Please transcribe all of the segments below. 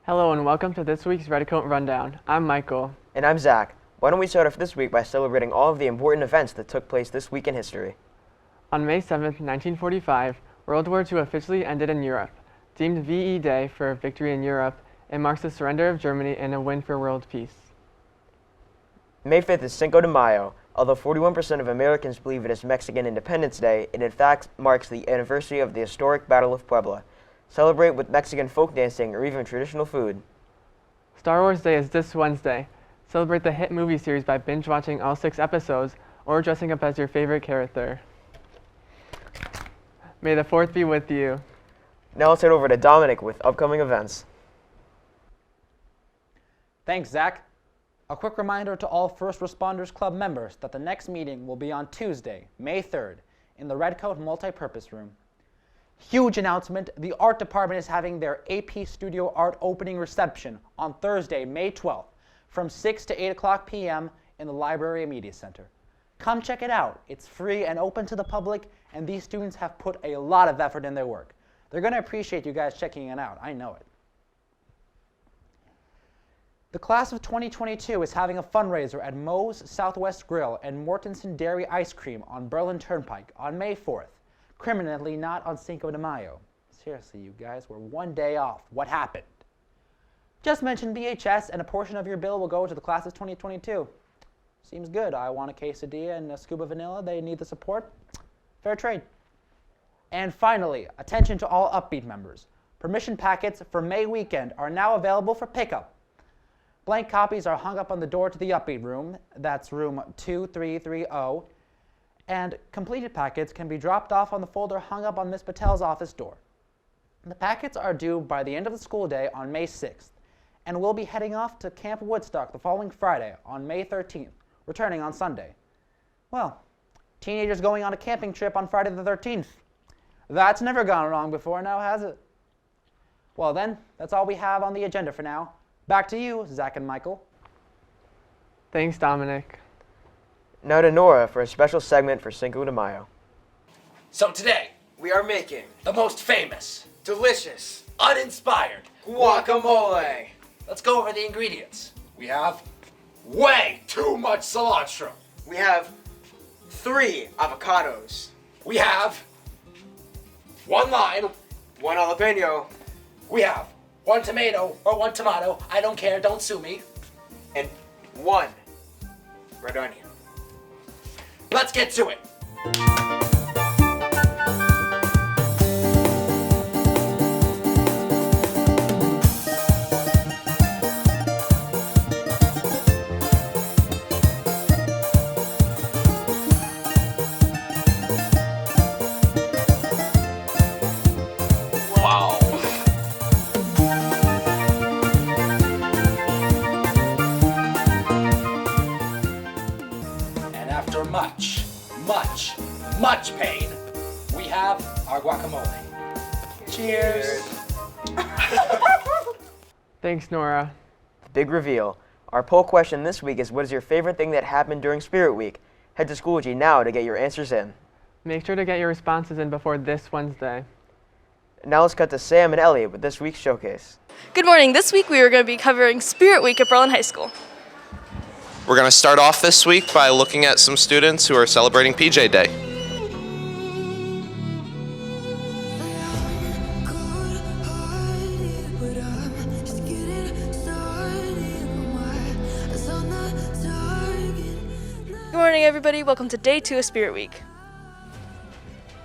Hello and welcome to this week's Redcoat Rundown. I'm Michael. And I'm Zach. Why don't we start off this week by celebrating all of the important events that took place this week in history. On May 7, 1945, World War II officially ended in Europe. Deemed VE Day for victory in Europe, it marks the surrender of Germany and a win for world peace. May 5th is Cinco de Mayo. Although 41% of Americans believe it is Mexican Independence Day, it in fact marks the anniversary of the historic Battle of Puebla. Celebrate with Mexican folk dancing or even traditional food. Star Wars Day is this Wednesday. Celebrate the hit movie series by binge-watching all 6 episodes or dressing up as your favorite character. May the 4th be with you. Now let's head over to Dominic with upcoming events. Thanks, Zach. A quick reminder to all First Responders Club members that the next meeting will be on Tuesday, May 3rd, in the Redcoat Multipurpose Room. Huge announcement, the art department is having their AP Studio Art opening reception on Thursday, May 12th, from 6 to 8 o'clock p.m. in the Library Media Center. Come check it out. It's free and open to the public, and these students have put a lot of effort in their work. They're going to appreciate you guys checking it out. I know it. The class of 2022 is having a fundraiser at Moe's Southwest Grill and Mortenson Dairy Ice Cream on Berlin Turnpike on May 4th. Criminally not on Cinco de Mayo. Seriously, you guys, we're one day off. What happened? Just mention BHS and a portion of your bill will go to the class of 2022. Seems good. I want a quesadilla and a scoop of vanilla. They need the support. Fair trade. And finally, attention to all Upbeat members. Permission packets for May weekend are now available for pickup. Blank copies are hung up on the door to the Upbeat room. That's room 2330. And completed packets can be dropped off on the folder hung up on Ms. Patel's office door. The packets are due by the end of the school day on May 6th, and we'll be heading off to Camp Woodstock the following Friday on May 13th, returning on Sunday. Well, teenagers going on a camping trip on Friday the 13th. That's never gone wrong before now, has it? Well then, that's all we have on the agenda for now. Back to you, Zach and Michael. Thanks, Dominic. Now to Nora for a special segment for Cinco de Mayo. So today, We are making the most famous, delicious uninspired guacamole. Let's go over the ingredients. We have way too much cilantro. We have 3 avocados, We have 1 lime. 1 jalapeno, We have 1 tomato or 1 tomato. I don't care. Don't sue me. and 1 red onion. Let's get to it. Wow. And after much pain, we have our guacamole. Cheers. Thanks, Nora. Big reveal. Our poll question this week is, what is your favorite thing that happened during Spirit Week? Head to Schoology now to get your answers in. Make sure to get your responses in before this Wednesday. Now let's cut to Sam and Elliot with this week's showcase. Good morning. This week we are going to be covering Spirit Week at Berlin High School. We're going to start off this week by looking at some students who are celebrating PJ Day. Good morning, everybody. Welcome to Day 2 of Spirit Week.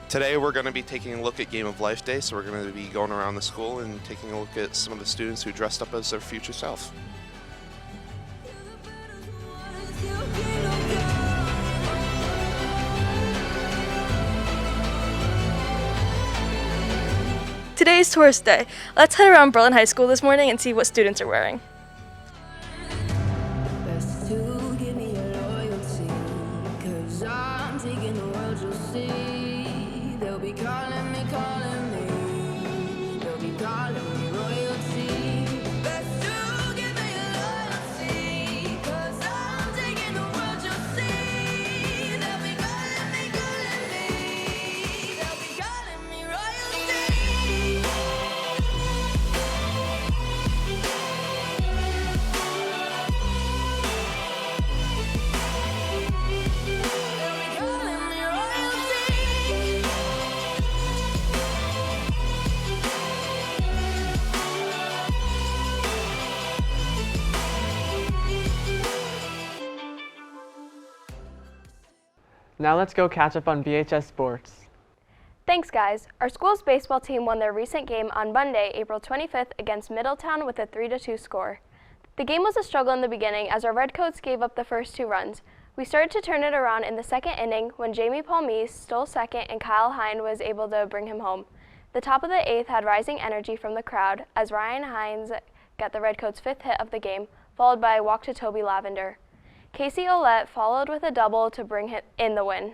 Today we're going to be taking a look at Game of Life Day, so we're going to be going around the school and taking a look at some of the students who dressed up as their future self. Today is Tourist Day. Let's head around Berlin High School this morning and see what students are wearing. Best to give me your loyalty, 'cause I'm taking the world, you'll see. They'll be calling me. They'll be calling me royalty. Best to give me your loyalty, 'cause I'm taking the world, you'll see. They'll be calling me. They'll be calling me royalty. Now let's go catch up on BHS sports. Thanks, guys. Our school's baseball team won their recent game on Monday, April 25th against Middletown with a 3-2 score. The game was a struggle in the beginning as our Redcoats gave up the first 2 runs. We started to turn it around in the second inning when Jamie Palmise stole second and Kyle Hine was able to bring him home. The top of the 8th had rising energy from the crowd as Ryan Hines got the Redcoats' 5th hit of the game, followed by a walk to Toby Lavender. Casey Olette followed with a double to bring in the win.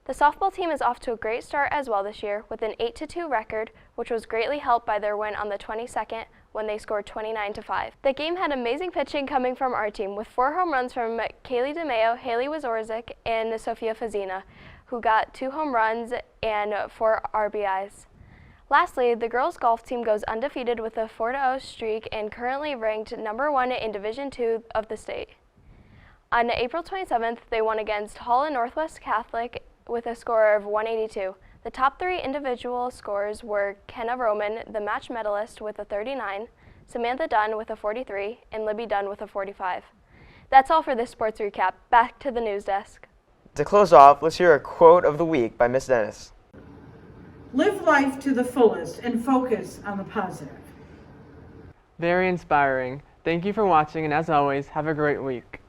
The softball team is off to a great start as well this year with an 8-2 record, which was greatly helped by their win on the 22nd when they scored 29-5. The game had amazing pitching coming from our team with 4 home runs from Kaylee DeMeo, Haley Wazorzik, and Sofia Fazina, who got 2 home runs and 4 RBIs. Lastly, the girls golf team goes undefeated with a 4-0 streak and currently ranked number 1 in Division II of the state. On April 27th, they won against Hall and Northwest Catholic with a score of 182. The top 3 individual scores were Kenna Roman, the match medalist, with a 39, Samantha Dunn with a 43, and Libby Dunn with a 45. That's all for this sports recap. Back to the news desk. To close off, let's hear a quote of the week by Miss Dennis. Live life to the fullest and focus on the positive. Very inspiring. Thank you for watching, and as always, have a great week.